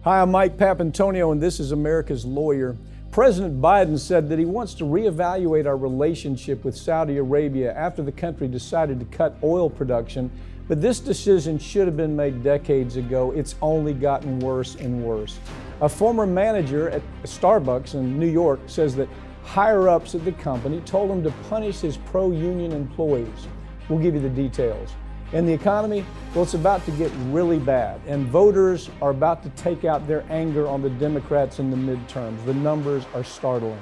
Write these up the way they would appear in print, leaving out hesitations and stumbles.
Hi, I'm Mike Papantonio, and this is America's Lawyer. President Biden said that he wants to reevaluate our relationship with Saudi Arabia after the country decided to cut oil production. But this decision should have been made decades ago. It's only gotten worse and worse. A former manager at Starbucks in New York says that higher-ups at the company told him to punish his pro-union employees. We'll give you the details. And the economy, well, it's about to get really bad, and voters are about to take out their anger on the Democrats in the midterms. The numbers are startling.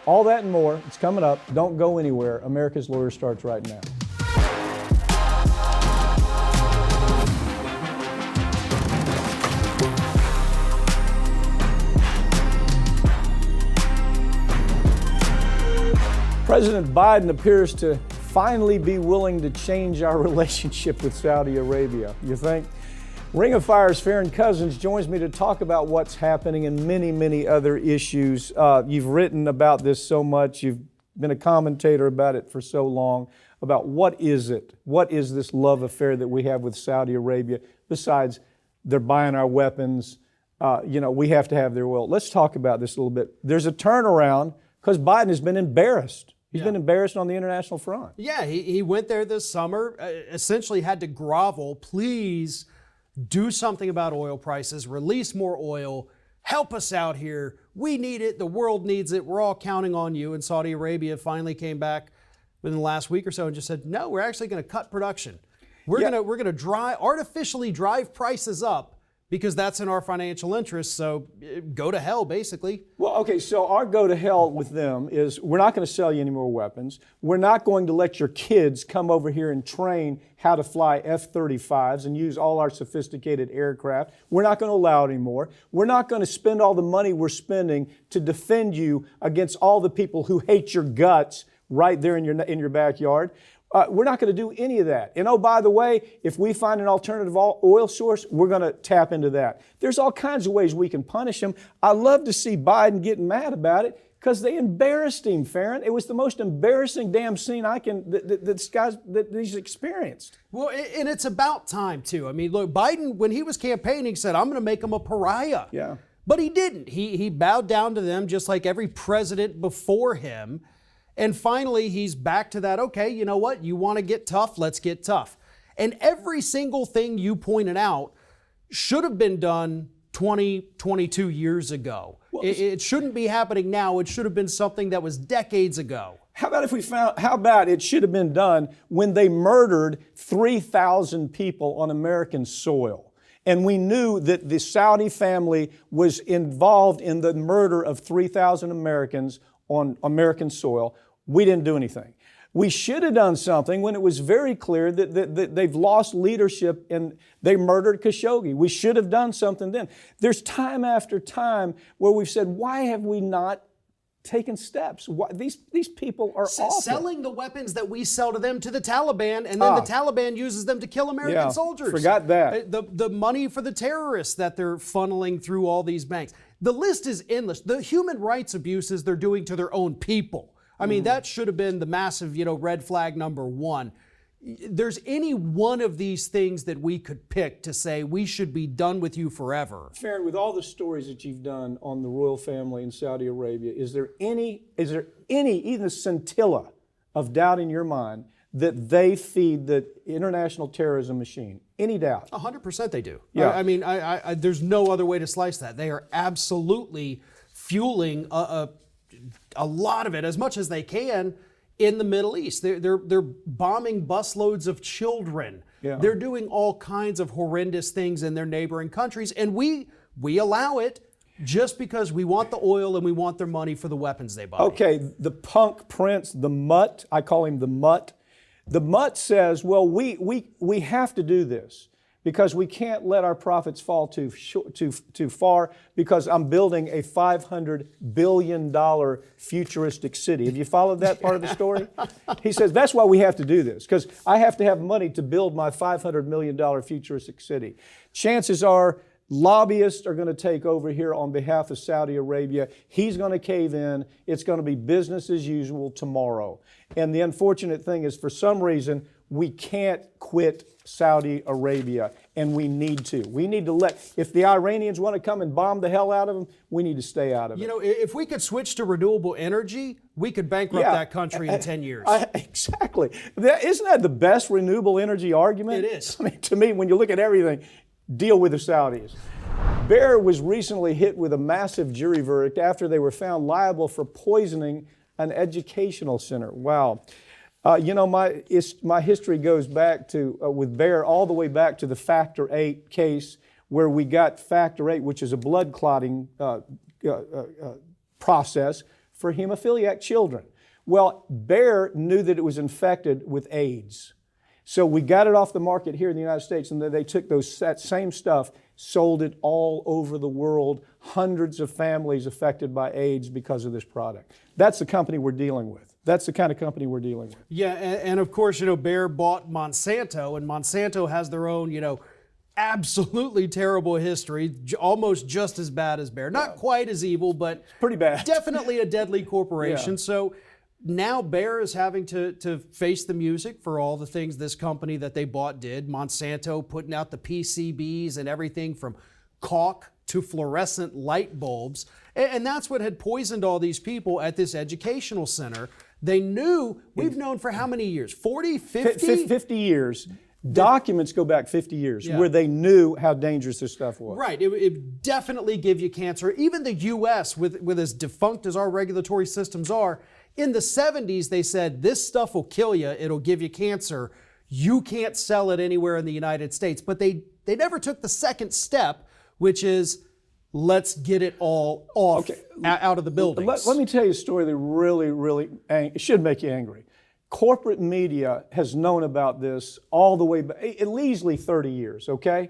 All that and more, it's coming up. Don't go anywhere. America's Lawyer starts right now. President Biden appears to finally be willing to change our relationship with Saudi Arabia. You think? Ring of Fire's Farron Cousins joins me to talk about what's happening and many, many other issues. You've written about this so much. You've been a commentator about it for so long, about what is it? What is this love affair that we have with Saudi Arabia? Besides, they're buying our weapons. We have to have their oil. Let's talk about this a little bit. There's a turnaround because Biden has been embarrassed. He's been embarrassed on the international front. Yeah, he went there this summer, essentially had to grovel, please do something about oil prices, release more oil, help us out here. We need it, the world needs it, we're all counting on you. And Saudi Arabia finally came back within the last week or so and just said, no, we're actually gonna cut production. We're gonna artificially drive prices up because that's in our financial interest, so go to hell, basically. Well, okay, so our go to hell with them is we're not going to sell you any more weapons. We're not going to let your kids come over here and train how to fly F-35s and use all our sophisticated aircraft. We're not going to allow it anymore. We're not going to spend all the money we're spending to defend you against all the people who hate your guts right there in your backyard. We're not going to do any of that. And oh, by the way, if we find an alternative oil source, we're going to tap into that. There's all kinds of ways we can punish them. I love to see Biden getting mad about it because they embarrassed him, Farron. It was the most embarrassing damn scene that he's experienced. Well, and it's about time, too. I mean, look, Biden, when he was campaigning, said, I'm going to make him a pariah. Yeah. But he didn't. He bowed down to them just like every president before him. And finally, he's back to that, okay, you know what? You want to get tough? Let's get tough. And every single thing you pointed out should have been done 22 years ago. Well, it shouldn't be happening now. It should have been something that was decades ago. How about it should have been done when they murdered 3,000 people on American soil? And we knew that the Saudi family was involved in the murder of 3,000 Americans on American soil. We didn't do anything. We should have done something when it was very clear that they've lost leadership and they murdered Khashoggi. We should have done something then. There's time after time where we've said, why have we not taken steps? Why, these people are awful. Selling the weapons that we sell to them to the Taliban, and then the Taliban uses them to kill American soldiers. Forgot that. The money for the terrorists that they're funneling through all these banks. The list is endless. The human rights abuses they're doing to their own people. I mean, that should have been the massive, red flag number one. There's any one of these things that we could pick to say we should be done with you forever. Farron, with all the stories that you've done on the royal family in Saudi Arabia, is there any, even a scintilla of doubt in your mind that they feed the international terrorism machine? Any doubt? 100% they do. Yeah. I mean, there's no other way to slice that. They are absolutely fueling a lot of it, as much as they can, in the Middle East. They're bombing busloads of children. Yeah. They're doing all kinds of horrendous things in their neighboring countries, and we allow it just because we want the oil and we want their money for the weapons they buy. Okay, the punk prince, the mutt, I call him the mutt. The mutt says, well, we have to do this because we can't let our profits fall too far because I'm building a $500 billion futuristic city. Have you followed that part of the story? He says, that's why we have to do this, because I have to have money to build my $500 million futuristic city. Chances are lobbyists are going to take over here on behalf of Saudi Arabia. He's going to cave in. It's going to be business as usual tomorrow. And the unfortunate thing is, for some reason, we can't quit Saudi Arabia. and we need to. We need to if the Iranians want to come and bomb the hell out of them, we need to stay out of it. You know, if we could switch to renewable energy, we could bankrupt that country in 10 years. Exactly. Isn't that the best renewable energy argument? It is. I mean, to me, when you look at everything, deal with the Saudis. Bayer was recently hit with a massive jury verdict after they were found liable for poisoning an educational center. Wow. You know, my history goes back to, with Bayer, all the way back to the Factor VIII case, where we got Factor VIII, which is a blood clotting process for hemophiliac children. Well, Bayer knew that it was infected with AIDS. So we got it off the market here in the United States, and then they took that same stuff, sold it all over the world, hundreds of families affected by AIDS because of this product. That's the company we're dealing with. That's the kind of company we're dealing with. Yeah, and of course, you know, Bayer bought Monsanto, and Monsanto has their own, you know, absolutely terrible history, almost just as bad as Bayer. Not quite as evil, but pretty bad. Definitely a deadly corporation. Yeah. So now Bayer is having to face the music for all the things this company that they bought did. Monsanto putting out the PCBs and everything from caulk to fluorescent light bulbs. And that's what had poisoned all these people at this educational center. They knew, we've known for how many years? 40, 50? 50 years. Documents go back 50 years where they knew how dangerous this stuff was. Right. It definitely give you cancer. Even the U.S., with as defunct as our regulatory systems are, in the 70s, they said, this stuff will kill you. It'll give you cancer. You can't sell it anywhere in the United States. But they never took the second step, which is, let's get it all off out of the buildings. Let me tell you a story that really it should make you angry. Corporate media has known about this all the way back, at least 30 years, okay?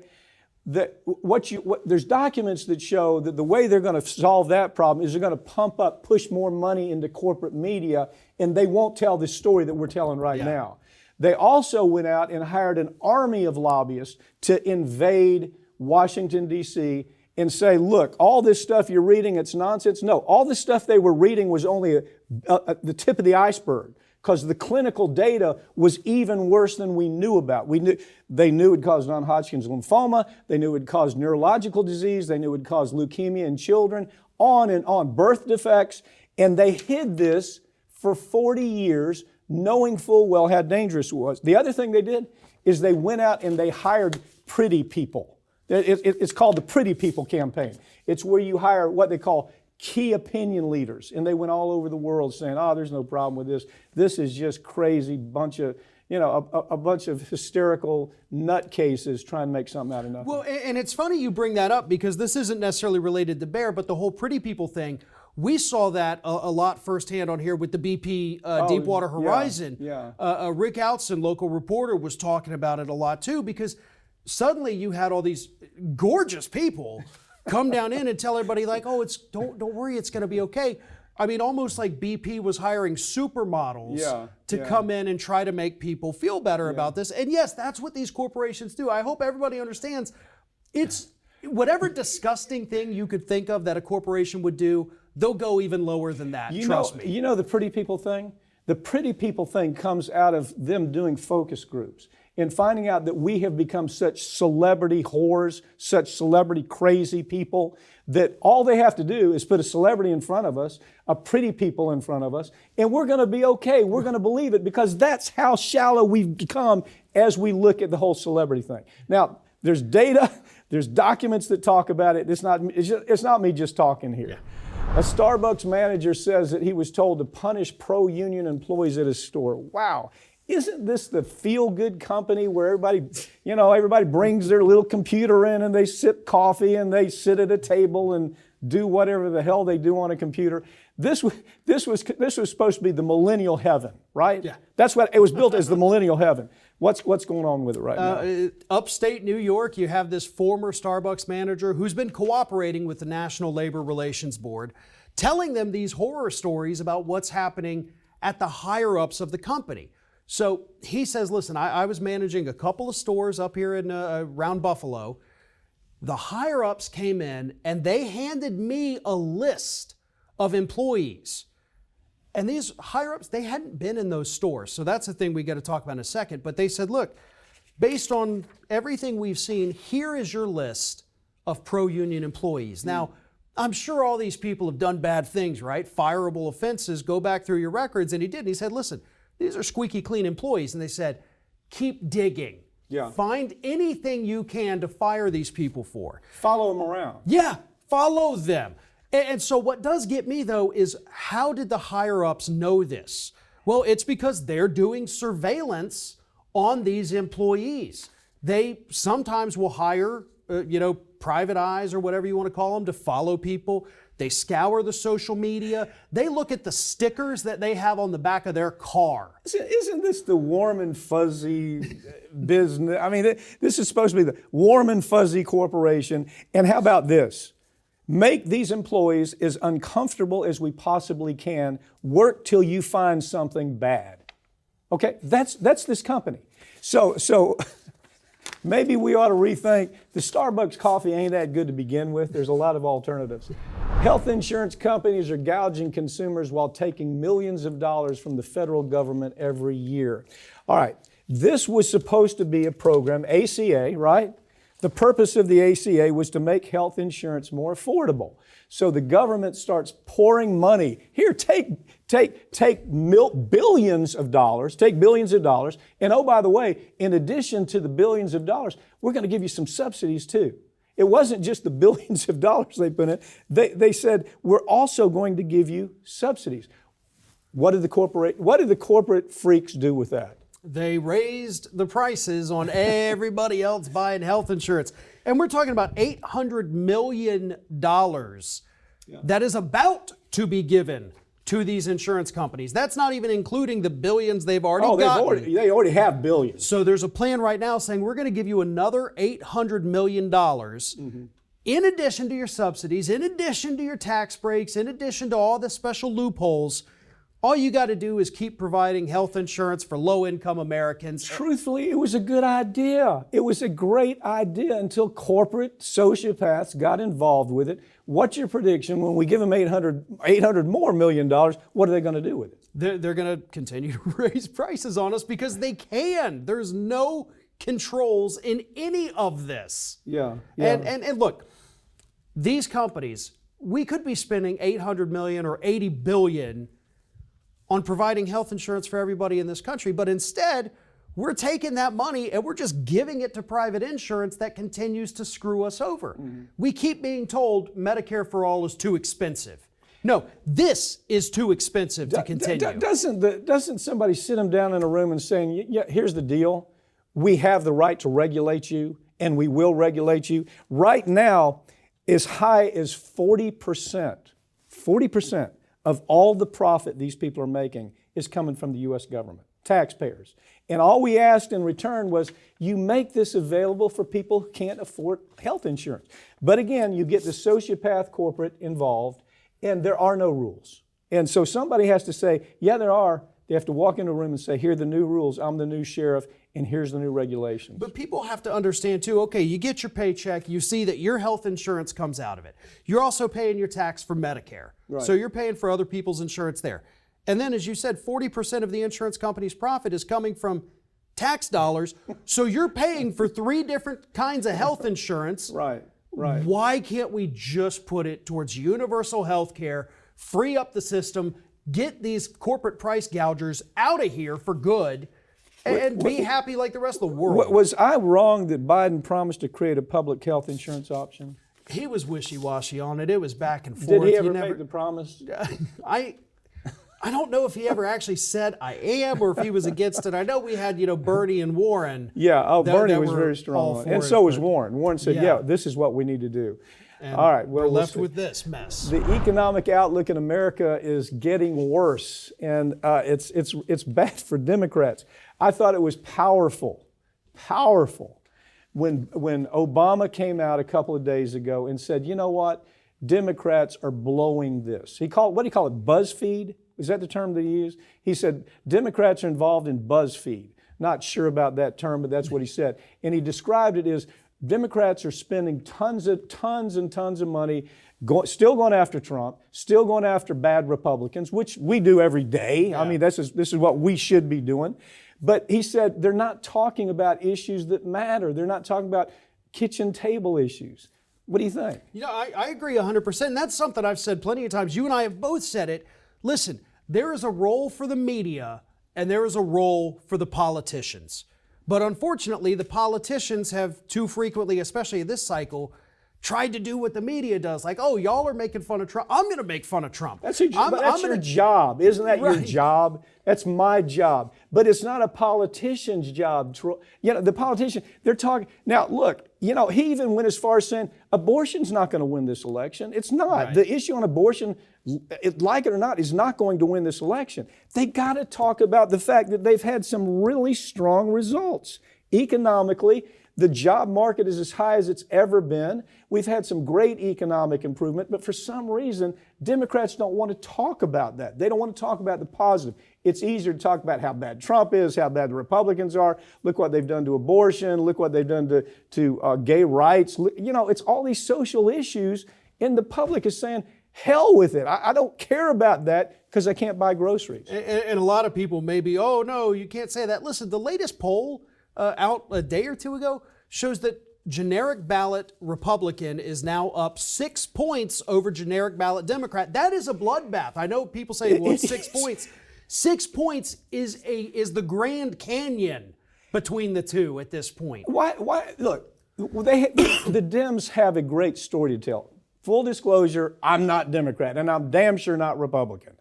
There's documents that show that the way they're going to solve that problem is they're going to push more money into corporate media, and they won't tell the story that we're telling right now. They also went out and hired an army of lobbyists to invade Washington, D.C., and say, look, all this stuff you're reading, it's nonsense. No, all this stuff they were reading was only the tip of the iceberg, because the clinical data was even worse than we knew about. They knew it caused non-Hodgkin's lymphoma, they knew it caused neurological disease, they knew it caused leukemia in children, on and on, birth defects, and they hid this for 40 years, knowing full well how dangerous it was. The other thing they did is they went out and they hired pretty people. It's called the Pretty People campaign. It's where you hire what they call key opinion leaders, and they went all over the world saying, "Oh, there's no problem with this. This is just crazy bunch of, a bunch of hysterical nutcases trying to make something out of nothing." Well, and it's funny you bring that up, because this isn't necessarily related to Bayer, but the whole Pretty People thing. We saw that a lot firsthand on here with the BP Deepwater Horizon. Rick Outzen, local reporter, was talking about it a lot too, because suddenly you had all these gorgeous people come down in and tell everybody, like, oh, don't worry, it's going to be okay. I mean, almost like BP was hiring supermodels to come in and try to make people feel better about this. And yes, that's what these corporations do. I hope everybody understands. It's whatever disgusting thing you could think of that a corporation would do, they'll go even lower than that. Trust me. You know the Pretty People thing? The Pretty People thing comes out of them doing focus groups and finding out that we have become such celebrity whores, such celebrity crazy people, that all they have to do is put a celebrity in front of us, a pretty people in front of us, and we're going to be okay. We're going to believe it, because that's how shallow we've become as we look at the whole celebrity thing. Now, there's data, there's documents that talk about it. It's not me just talking here. A Starbucks manager says that he was told to punish pro-union employees at his store. Wow. Isn't this the feel-good company where everybody brings their little computer in and they sip coffee and they sit at a table and do whatever the hell they do on a computer? This was supposed to be the millennial heaven, right? Yeah. That's what it was built as, the millennial heaven. What's going on with it right now? Upstate New York, you have this former Starbucks manager who's been cooperating with the National Labor Relations Board, telling them these horror stories about what's happening at the higher-ups of the company. So he says, listen, I was managing a couple of stores up here in around Buffalo. The higher-ups came in and they handed me a list of employees. And these higher-ups, they hadn't been in those stores. So that's the thing we got to talk about in a second. But they said, look, based on everything we've seen, here is your list of pro-union employees. Now, I'm sure all these people have done bad things, right? Fireable offenses. Go back through your records. And he did. And he said, listen, these are squeaky clean employees. And they said, keep digging. Yeah. Find anything you can to fire these people for. Follow them around. Yeah, follow them. And so what does get me, though, is how did the higher-ups know this? Well, it's because they're doing surveillance on these employees. They sometimes will hire, private eyes or whatever you want to call them to follow people. They scour the social media. They look at the stickers that they have on the back of their car. Isn't this the warm and fuzzy business? I mean, this is supposed to be the warm and fuzzy corporation. And how about this? Make these employees as uncomfortable as we possibly can. Work till you find something bad. Okay, that's this company. So maybe we ought to rethink. The Starbucks coffee ain't that good to begin with. There's a lot of alternatives. Health insurance companies are gouging consumers while taking millions of dollars from the federal government every year. All right, this was supposed to be a program, ACA, right? The purpose of the ACA was to make health insurance more affordable. So the government starts pouring money. Here, take billions of dollars, and oh, by the way, in addition to the billions of dollars, we're going to give you some subsidies too. It wasn't just the billions of dollars they put in. They said, we're also going to give you subsidies. What did the corporate freaks do with that? They raised the prices on everybody else buying health insurance. And we're talking about $800 million that is about to be given to these insurance companies. That's not even including the billions they've already gotten. They already have billions. So there's a plan right now saying we're going to give you another $800 million in addition to your subsidies, in addition to your tax breaks, in addition to all the special loopholes. All you got to do is keep providing health insurance for low-income Americans. Truthfully, it was a good idea. It was a great idea until corporate sociopaths got involved with it. What's your prediction when we give them $800 more million? What are they going to do with it? They're going to continue to raise prices on us because they can. There's no controls in any of this. Yeah. And look, these companies, we could be spending $800 million or $80 billion on providing health insurance for everybody in this country, but instead, we're taking that money and we're just giving it to private insurance that continues to screw us over. We keep being told Medicare for all is too expensive. No, this is too expensive to continue. Doesn't somebody sit them down in a room and saying, yeah, here's the deal. We have the right to regulate you and we will regulate you. Right now, as high as 40% of all the profit these people are making is coming from the U.S. government, taxpayers. And all we asked in return was, you make this available for people who can't afford health insurance. But again, you get the sociopath corporate involved, and there are no rules. And so somebody has to say, yeah, there are. They have to walk into a room and say, here are the new rules. I'm the new sheriff, and here's the new regulations. But people have to understand too, okay, you get your paycheck, you see that your health insurance comes out of it. You're also paying your tax for Medicare. Right. So you're paying for other people's insurance there. And then, as you said, 40% of the insurance company's profit is coming from tax dollars. So you're paying for 3 different kinds of health insurance. Right. Why can't we just put it towards universal health care, free up the system, get these corporate price gougers out of here for good, and be happy like the rest of the world? Was I wrong that Biden promised to create a public health insurance option? He was wishy-washy on it. It was back and forth. Did he ever make the promise? I don't know if he ever actually said I am or if he was against it. I know we had, Bernie and Warren. Yeah, Bernie was very strong on it. And so was Warren. Warren said, yeah, this is what we need to do. And all right, well, we're left with this mess. The economic outlook in America is getting worse, and it's bad for Democrats. I thought it was powerful when Obama came out a couple of days ago and said, you know what, Democrats are blowing this. What do you call it, BuzzFeed? Is that the term that he used? He said, Democrats are involved in BuzzFeed. Not sure about that term, but that's what he said. And he described it as Democrats are spending tons and tons of money, still going after Trump, still going after bad Republicans, which we do every day. Yeah. I mean, this is what we should be doing. But he said they're not talking about issues that matter. They're not talking about kitchen table issues. What do you think? You know, I agree 100%. And that's something I've said plenty of times. You and I have both said it. Listen, there is a role for the media and there is a role for the politicians. But unfortunately, the politicians have too frequently, especially in this cycle, tried to do what the media does. Like, oh, y'all are making fun of Trump. I'm going to make fun of Trump. That's your job. Isn't that your job? That's my job. But it's not a politician's job. You know, the politician, they're talking. Now, look, you know, he even went as far as saying abortion's not going to win this election. It's not. Right. The issue on abortion, like it or not, is not going to win this election. They got to talk about the fact that they've had some really strong results economically. The job market is as high as it's ever been. We've had some great economic improvement, but for some reason, Democrats don't want to talk about that. They don't want to talk about the positive. It's easier to talk about how bad Trump is, how bad the Republicans are. Look what they've done to abortion. Look what they've done to gay rights. You know, it's all these social issues, and the public is saying, hell with it. I don't care about that because I can't buy groceries. And a lot of people may be, oh, no, you can't say that. Listen, the latest poll out a day or two ago shows that generic ballot Republican is now up 6 points over generic ballot Democrat. That is a bloodbath. I know people say, well, it's 6 points. 6 points is the Grand Canyon between the two at this point. Why? Look, the Dems have a great story to tell. Full disclosure, I'm not Democrat, and I'm damn sure not Republican.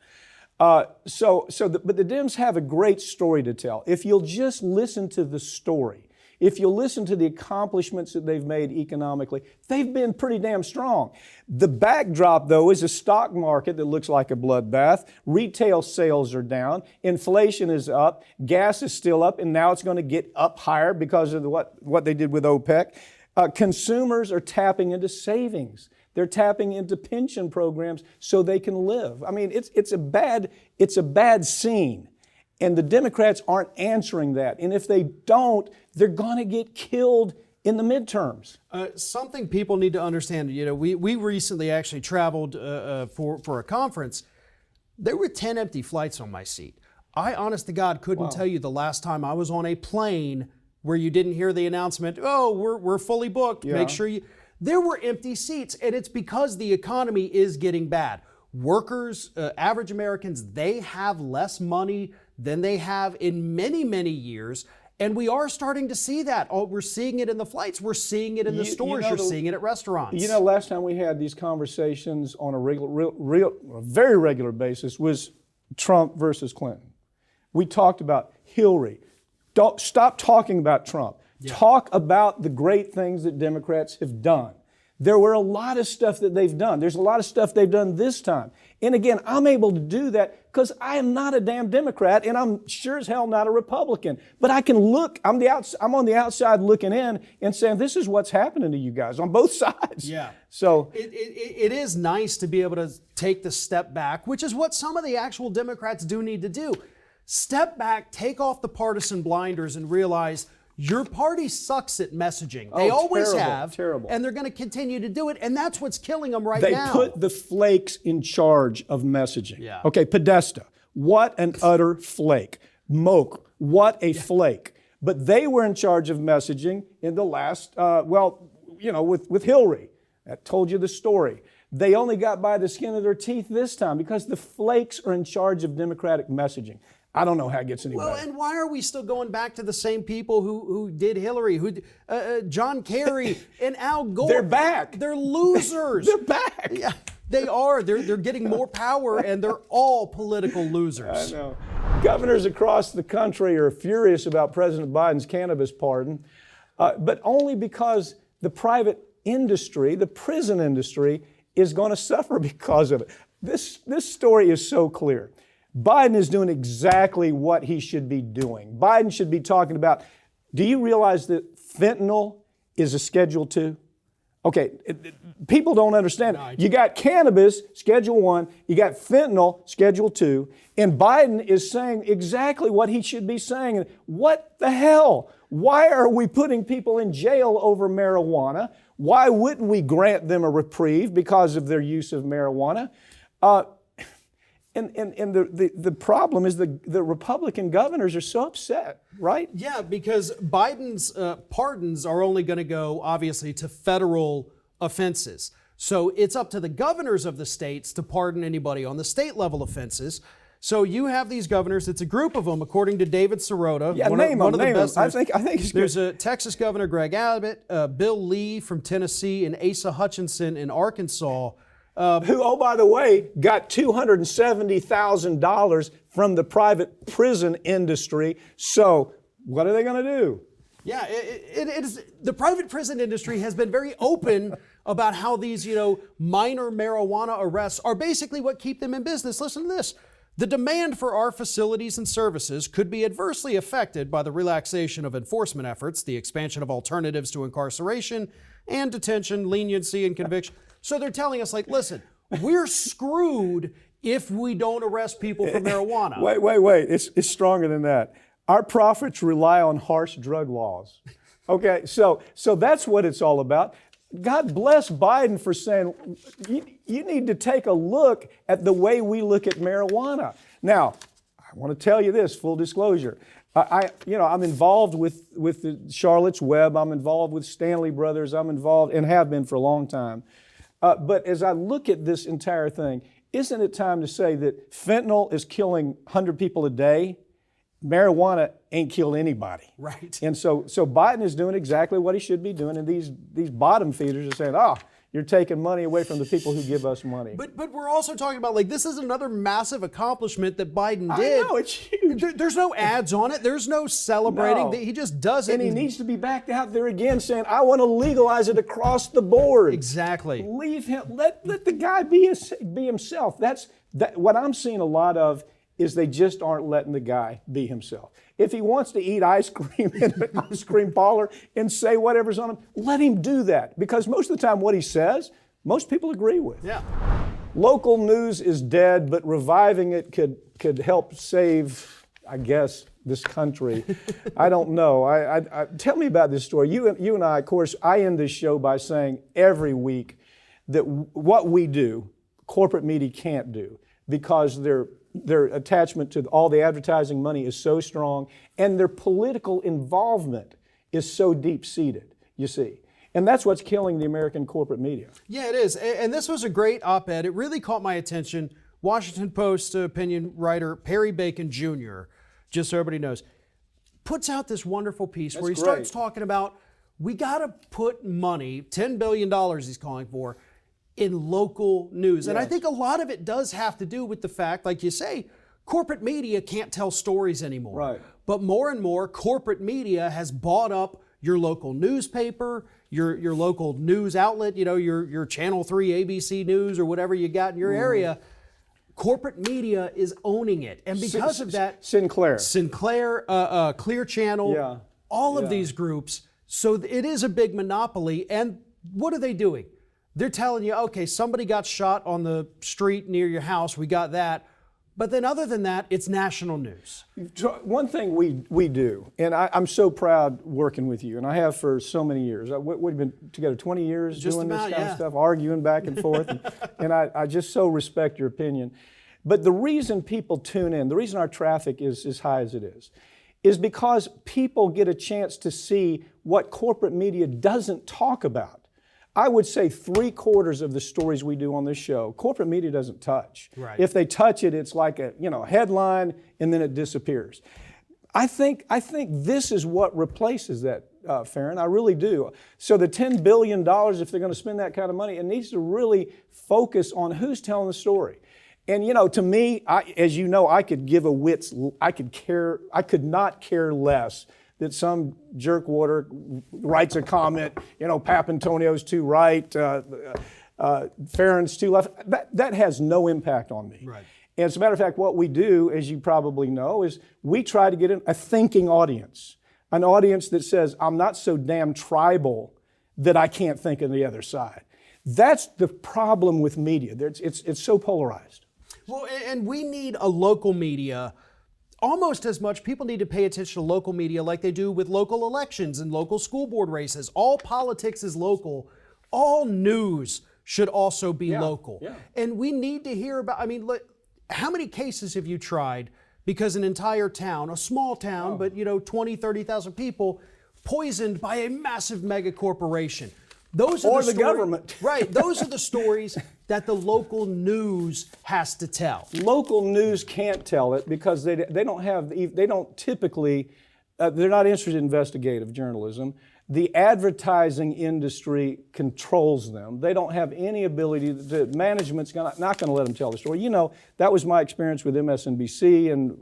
But the Dems have a great story to tell. If you'll just listen to the story, if you'll listen to the accomplishments that they've made economically, they've been pretty damn strong. The backdrop, though, is a stock market that looks like a bloodbath. Retail sales are down. Inflation is up. Gas is still up, and now it's going to get up higher because of what they did with OPEC. Consumers are tapping into savings. They're tapping into pension programs so they can live. I mean, it's a bad scene. And the Democrats aren't answering that. And if they don't, they're going to get killed in the midterms. Something people need to understand, you know, we recently actually traveled for a conference. There were 10 empty flights on my seat. I, honest to God, couldn't tell you the last time I was on a plane where you didn't hear the announcement, oh, we're fully booked. Yeah. Make sure you... There were empty seats, and it's because the economy is getting bad. Workers, average Americans, they have less money than they have in many, many years. And we are starting to see that. Oh, we're seeing it in the flights. We're seeing it in the stores. You're seeing it at restaurants. You know, last time we had these conversations on a very regular basis was Trump versus Clinton. We talked about Hillary. Don't stop talking about Trump. Yeah. Talk about the great things that Democrats have done. There were a lot of stuff that they've done. There's a lot of stuff they've done this time. And again, I'm able to do that because I am not a damn Democrat, and I'm sure as hell not a Republican. But I can look, I'm on the outside looking in and saying, this is what's happening to you guys on both sides. Yeah. So it is nice to be able to take the step back, which is what some of the actual Democrats do need to do. Step back, take off the partisan blinders, and realize your party sucks at messaging. They always have. Terrible. And they're going to continue to do it. And that's what's killing them now. They put the flakes in charge of messaging. Yeah. Okay, Podesta, what an utter flake. Moak, what a flake. But they were in charge of messaging in the last, with Hillary. I told you the story. They only got by the skin of their teeth this time because the flakes are in charge of Democratic messaging. I don't know how it gets any better. Well, and why are we still going back to the same people who did Hillary, John Kerry and Al Gore? They're back. They're losers. They're back. Yeah, they are. They're getting more power, and they're all political losers. I know. Governors across the country are furious about President Biden's cannabis pardon, but only because the private industry, the prison industry, is going to suffer because of it. This story is so clear. Biden is doing exactly what he should be doing. Biden should be talking about, do you realize that fentanyl is a Schedule II? Okay, people don't understand it. You got cannabis, Schedule I, you got fentanyl, Schedule II, and Biden is saying exactly what he should be saying. What the hell? Why are we putting people in jail over marijuana? Why wouldn't we grant them a reprieve because of their use of marijuana? And the problem is the Republican governors are so upset, right? Yeah, because Biden's pardons are only going to go, obviously, to federal offenses. So it's up to the governors of the states to pardon anybody on the state level offenses. So you have these governors. It's a group of them, according to David Sirota. Yeah, name them. I think he's There's a Texas Governor Greg Abbott, Bill Lee from Tennessee, and Asa Hutchinson in Arkansas. Who, oh, by the way, got $270,000 from the private prison industry. So what are they going to do? Yeah, it is. The private prison industry has been very open about how these, minor marijuana arrests are basically what keep them in business. Listen to this. The demand for our facilities and services could be adversely affected by the relaxation of enforcement efforts, the expansion of alternatives to incarceration and detention, leniency and conviction. So they're telling us, listen, we're screwed if we don't arrest people for marijuana. Wait. It's stronger than that. Our profits rely on harsh drug laws. Okay, so that's what it's all about. God bless Biden for saying, you need to take a look at the way we look at marijuana. Now, I want to tell you this, full disclosure. I'm involved with the Charlotte's Web. I'm involved with Stanley Brothers. I'm involved and have been for a long time. But as I look at this entire thing, isn't it time to say that fentanyl is killing 100 people a day? Marijuana ain't killed anybody. Right. And so Biden is doing exactly what he should be doing, and these bottom feeders are saying, you're taking money away from the people who give us money. But we're also talking about, this is another massive accomplishment that Biden did. I know, it's huge. There's no ads on it. There's no celebrating. No. He just does it. And he needs to be back out there again saying, I want to legalize it across the board. Exactly. Leave him. Let the guy be himself. That's what I'm seeing a lot of is they just aren't letting the guy be himself. If he wants to eat ice cream in an ice cream parlor and say whatever's on him, let him do that. Because most of the time what he says, most people agree with. Yeah. Local news is dead, but reviving it could help save, I guess, this country. I don't know. Tell me about this story. You and I, of course, I end this show by saying every week that what we do, corporate media can't do because their attachment to all the advertising money is so strong, and their political involvement is so deep-seated, you see. And that's what's killing the American corporate media. Yeah, it is. And this was a great op-ed. It really caught my attention. Washington Post opinion writer Perry Bacon Jr., just so everybody knows, puts out this wonderful piece where he starts talking about we got to put money, $10 billion he's calling for, in local news. And I think a lot of it does have to do with the fact, like you say, corporate media can't tell stories anymore. Right. But more and more, corporate media has bought up your local newspaper, your local news outlet, your Channel 3 ABC News or whatever you got in your area. Corporate media is owning it. And because of that, Sinclair, Clear Channel, all of these groups. So it is a big monopoly. And what are they doing? They're telling you, okay, somebody got shot on the street near your house. We got that. But then other than that, it's national news. One thing we do, and I'm so proud working with you, and I have for so many years. We've been together 20 years doing this kind of stuff, arguing back and forth, and I just so respect your opinion. But the reason people tune in, the reason our traffic is as high as it is because people get a chance to see what corporate media doesn't talk about. I would say 3/4 of the stories we do on this show, corporate media doesn't touch. Right. If they touch it, it's like a headline and then it disappears. I think this is what replaces that, Farron. I really do. So the $10 billion, if they're going to spend that kind of money, it needs to really focus on who's telling the story. And to me, as you know, I could give I could not care less that some jerkwater writes a comment, Papantonio's too right, Farron's too left. That has no impact on me. Right. And as a matter of fact, what we do, as you probably know, is we try to get a thinking audience, an audience that says, I'm not so damn tribal that I can't think on the other side. That's the problem with media. It's so polarized. Well, and we need a local media almost as much, people need to pay attention to local media like they do with local elections and local school board races. All politics is local. All news should also be local. Yeah. And we need to hear about, I mean, how many cases have you tried because an entire town, a small town, but 20, 30,000 people, poisoned by a massive mega corporation? Those are the government. Right. Those are the stories that the local news has to tell. Local news can't tell it because they don't typically, they're not interested in investigative journalism. The advertising industry controls them. They don't have any ability, management's not going to let them tell the story. That was my experience with MSNBC, and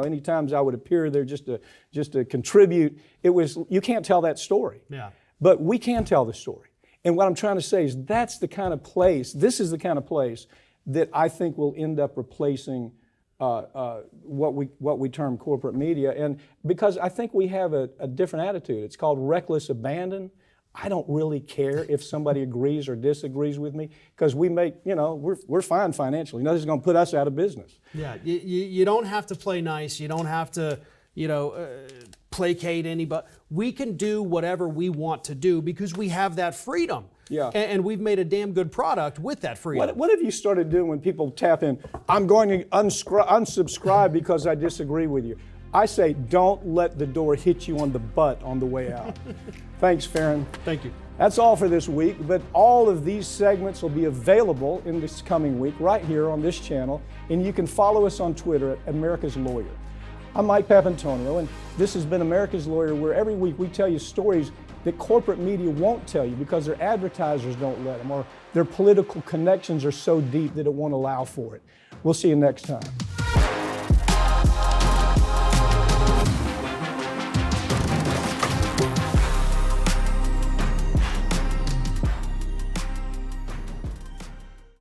any times I would appear there just to contribute, you can't tell that story. Yeah. But we can tell the story. And what I'm trying to say is this is the kind of place that I think will end up replacing what we term corporate media. And because I think we have a different attitude. It's called reckless abandon. I don't really care if somebody agrees or disagrees with me because we make, we're fine financially. Nothing's going to put us out of business. Yeah, you don't have to play nice. You don't have to, placate anybody. We can do whatever we want to do because we have that freedom. Yeah. And we've made a damn good product with that freedom. What have you started doing when people tap in, I'm going to unsubscribe because I disagree with you? I say, don't let the door hit you on the butt on the way out. Thanks, Farron. Thank you. That's all for this week, but all of these segments will be available in this coming week right here on this channel, and you can follow us on Twitter at America's Lawyer. I'm Mike Papantonio, and this has been America's Lawyer, where every week we tell you stories that corporate media won't tell you because their advertisers don't let them, or their political connections are so deep that it won't allow for it. We'll see you next time.